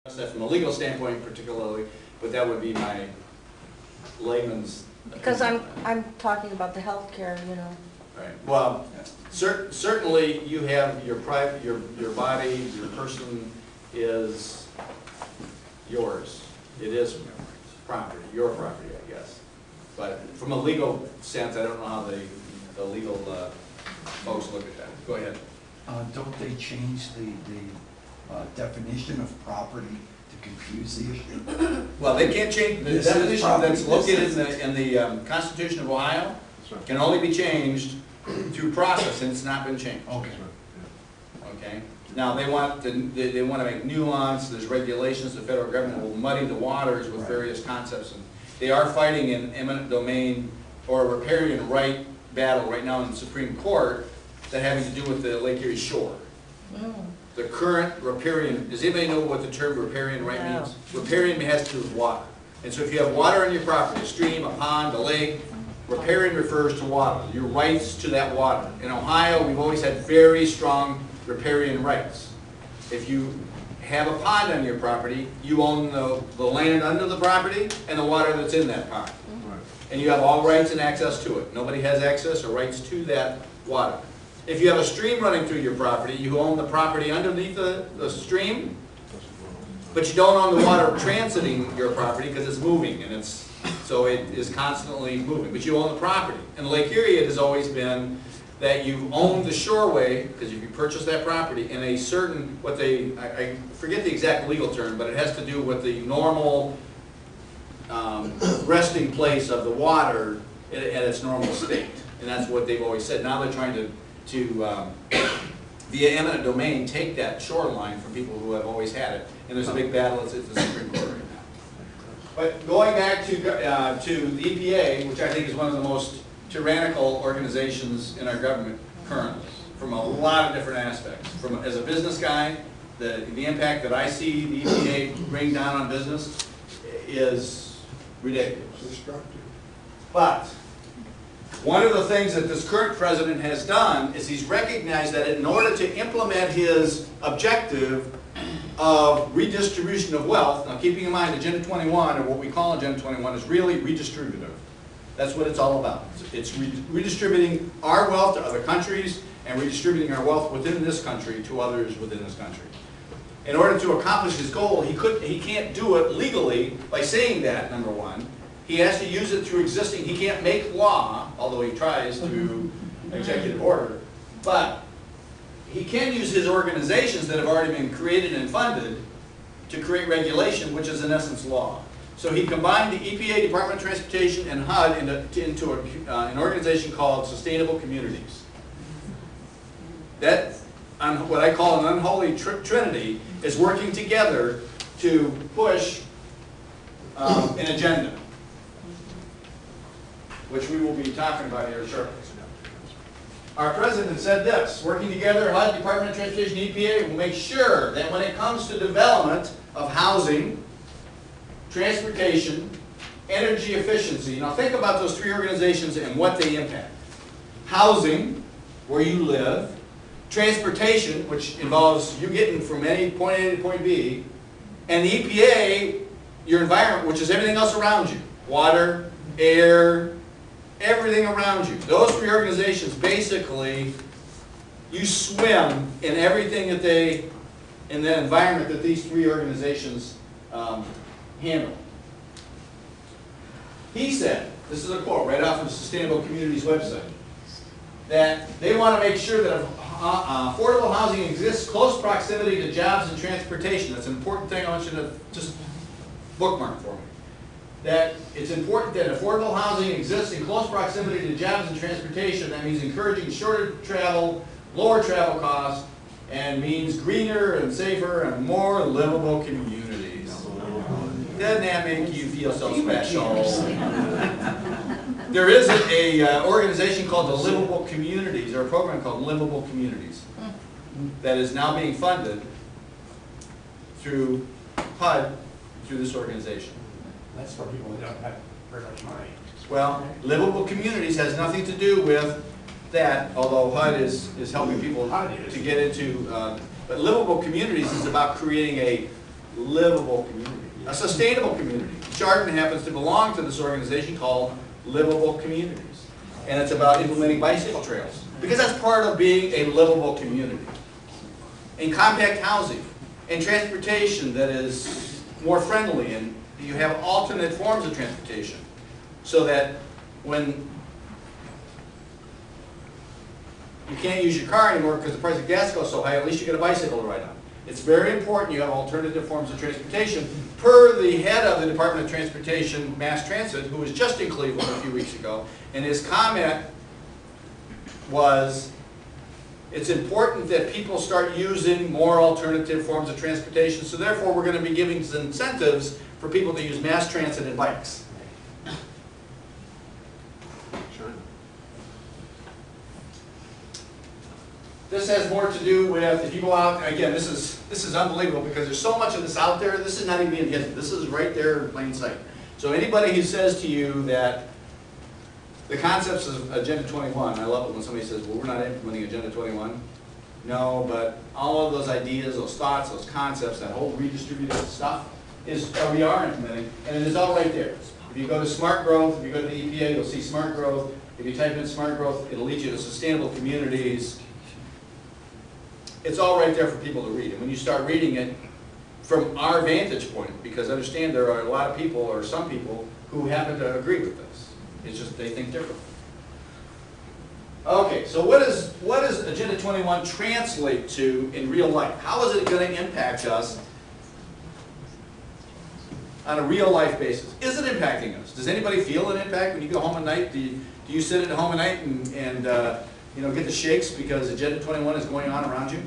that from a legal standpoint particularly, but that would be my layman's Because opinion. I'm talking about the healthcare, you know. Right, well, certainly you have your private, your body, your person is yours. It is property, your property, I guess. But from a legal sense, I don't know how the legal folks look at that. Go ahead. Don't they change the definition of property to confuse the issue? Well, they can't change, the This is definition property. that's located in the Constitution of Ohio can only be changed through process, and it's not been changed. Okay. Okay? Now, they want to make nuance, there's regulations, the federal government will muddy the waters with Right. various concepts. And they are fighting an eminent domain or a riparian right battle right now in the Supreme Court that having to do with the Lake Erie shore. The current riparian, does anybody know what the term riparian right No. means? Riparian has to do with water. And so if you have water on your property, a stream, a pond, a lake, riparian refers to water, your rights to that water. In Ohio, we've always had very strong riparian rights. If you have a pond on your property, you own the land under the property and the water that's in that pond. And you have all rights and access to it. Nobody has access or rights to that water. If you have a stream running through your property, you own the property underneath the stream, but you don't own the water transiting your property because it's moving and so it is constantly moving, but you own the property. In Lake Erie, it has always been that you own the shoreway, because if you purchase that property in a certain, I forget the exact legal term, but it has to do with the normal resting place of the water at its normal state. And that's what they've always said. Now they're trying to via eminent domain, take that shoreline from people who have always had it. And there's a big battle at the Supreme Court right now. But going back to the EPA, which I think is one of the most tyrannical organizations in our government currently, from a lot of different aspects. As a business guy, the impact that I see the EPA bring down on business is ridiculous. But one of the things that this current president has done is he's recognized that in order to implement his objective of redistribution of wealth, now keeping in mind Agenda 21, or what we call Agenda 21, is really redistributive. That's what it's all about. It's redistributing our wealth to other countries and redistributing our wealth within this country to others within this country. In order to accomplish his goal, he can't do it legally by saying that, number one. He has to use it through existing, he can't make law, although he tries through executive order, but he can use his organizations that have already been created and funded to create regulation, which is in essence law. So he combined the EPA, Department of Transportation, and HUD into an organization called Sustainable Communities. That, what I call an unholy trinity, is working together to push an agenda, which we will be talking about here shortly. Our president said this: working together, HUD, Department of Transportation, EPA will make sure that when it comes to development of housing, transportation, energy efficiency. Now think about those three organizations and what they impact. Housing, where you live. Transportation, which involves you getting from any point A to point B. And the EPA, your environment, which is everything else around you. Water, air, everything around you. Those three organizations, basically, you swim in everything that in the environment that these three organizations handle. He said, this is a quote right off of the Sustainable Communities website, that they want to make sure that affordable housing exists close proximity to jobs and transportation. That's an important thing I want you to just bookmark for me. That it's important that affordable housing exists in close proximity to jobs and transportation. That means encouraging shorter travel, lower travel costs, and means greener and safer and more livable communities. Doesn't that make you feel so special? There is an organization called the Livable Communities, or a program called Livable Communities, that is now being funded through HUD, through this organization. That's for people that don't have very much money. Well, Livable Communities has nothing to do with that, although HUD is helping people to get into, but Livable Communities is about creating livable community, a sustainable community. Chardon happens to belong to this organization called Livable Communities. And it's about implementing bicycle trails, because that's part of being a livable community. And compact housing, and transportation that is more friendly, and you have alternate forms of transportation, so that when you can't use your car anymore because the price of gas goes so high, at least you get a bicycle to ride on. It's very important you have alternative forms of transportation. Per the head of the Department of Transportation, Mass Transit, who was just in Cleveland a few weeks ago, and his comment was, it's important that people start using more alternative forms of transportation, so therefore we're going to be giving incentives for people to use mass transit and bikes. This has more to do with, if you go out, again, this is unbelievable because there's so much of this out there. This is not even being hidden. This is right there in plain sight. So anybody who says to you that the concepts of Agenda 21, I love it when somebody says, well, we're not implementing Agenda 21. No, but all of those ideas, those thoughts, those concepts, that whole redistributive stuff we are implementing, and it is all right there. If you go to Smart Growth, if you go to the EPA, you'll see Smart Growth. If you type in Smart Growth, it'll lead you to sustainable communities. It's all right there for people to read. And when you start reading it from our vantage point, because understand there are a lot of people, or some people, who happen to agree with this. It's just they think differently. Okay, so what does Agenda 21 translate to in real life? How is it going to impact us on a real life basis? Is it impacting us? Does anybody feel an impact when you go home at night? Do you sit at home at night and you know, get the shakes because Agenda 21 is going on around you?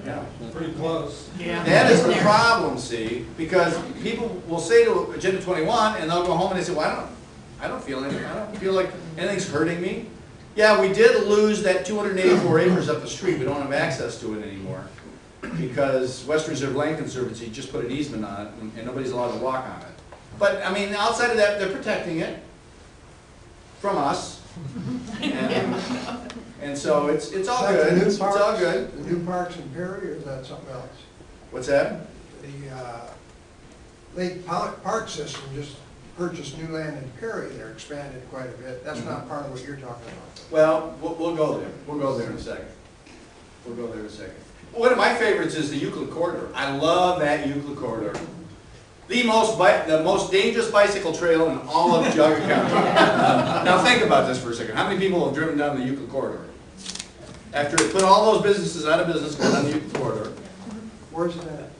Yeah. Pretty close. Yeah. That is the problem, see, because people will say to Agenda 21 and they'll go home and they say, well, I don't feel anything. I don't feel like anything's hurting me. Yeah, we did lose that 284 acres up the street. We don't have access to it anymore because Western Reserve Land Conservancy just put an easement on it and nobody's allowed to walk on it. But, I mean, outside of that, they're protecting it from us. And so it's all good. It's all good. The new parks in Perry, or is that something else? What's that? The Lake Park System just purchased new land in Perry. They're expanded quite a bit. That's not part of what you're talking about. Well, we'll go there. We'll go there in a second. We'll go there in a second. One of my favorites is the Euclid Corridor. I love that Euclid Corridor. The most dangerous bicycle trail in all of Geauga County. Now think about this for a second. How many people have driven down the Euclid Corridor? After it put all those businesses out of business, going down the Euclid Corridor. Where's that?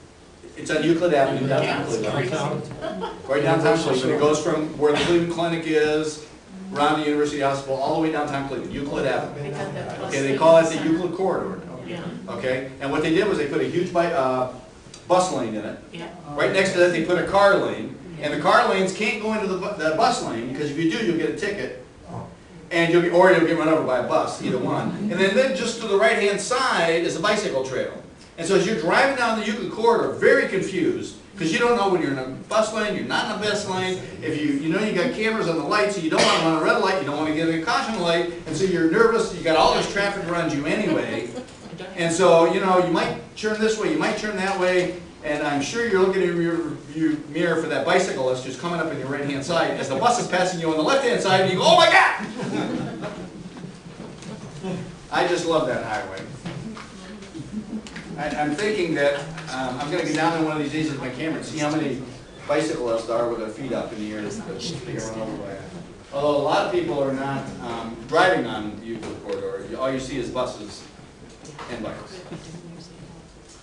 It's on Euclid Avenue, downtown Cleveland. Right downtown Cleveland. It goes from where the Cleveland Clinic is, around the University Hospital, all the way downtown Cleveland, Euclid Avenue. Okay, they call it the Euclid Corridor. Okay, and what they did was they put a huge bus lane in it. Right next to that, they put a car lane, and the car lanes can't go into the bus lane because if you do, you'll get a ticket, and you'll get run over by a bus, either one. And then just to the right-hand side is a bicycle trail. And so as you're driving down the Euclid Corridor, very confused, because you don't know when you're in a bus lane, you're not in a bus lane. If you know you got cameras on the light, so you don't want to run a red light, you don't want to get a caution light, and so you're nervous. You got all this traffic around you anyway, and so you know you might turn this way, you might turn that way. And I'm sure you're looking in your mirror for that bicyclist who's coming up on your right-hand side as the bus is passing you on the left-hand side, and you go, oh my God! I just love that highway. I'm thinking that I'm going to get down there one of these days with my camera and see how many bicyclists are with their feet up in the air. Although a lot of people are not driving on the Euclid Corridor. All you see is buses and bikes.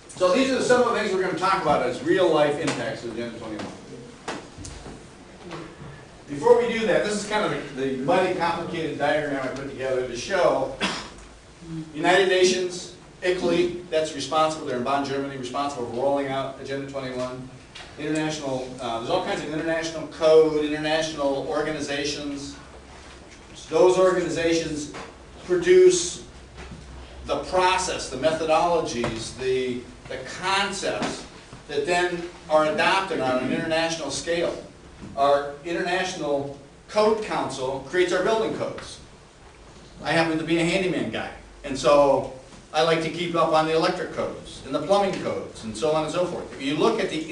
So these are some of the things we're going to talk about as real-life impacts of Agenda 21. Before we do that, this is kind of the muddy, complicated diagram I put together to show United Nations, ICLEI, that's responsible, they're in Bonn, Germany, responsible for rolling out Agenda 21. International, there's all kinds of international code, international organizations. Those organizations produce the process, the methodologies, the concepts that then are adopted on an international scale. Our International Code Council creates our building codes. I happen to be a handyman guy, and so I like to keep up on the electric codes and the plumbing codes and so on and so forth. If you look at the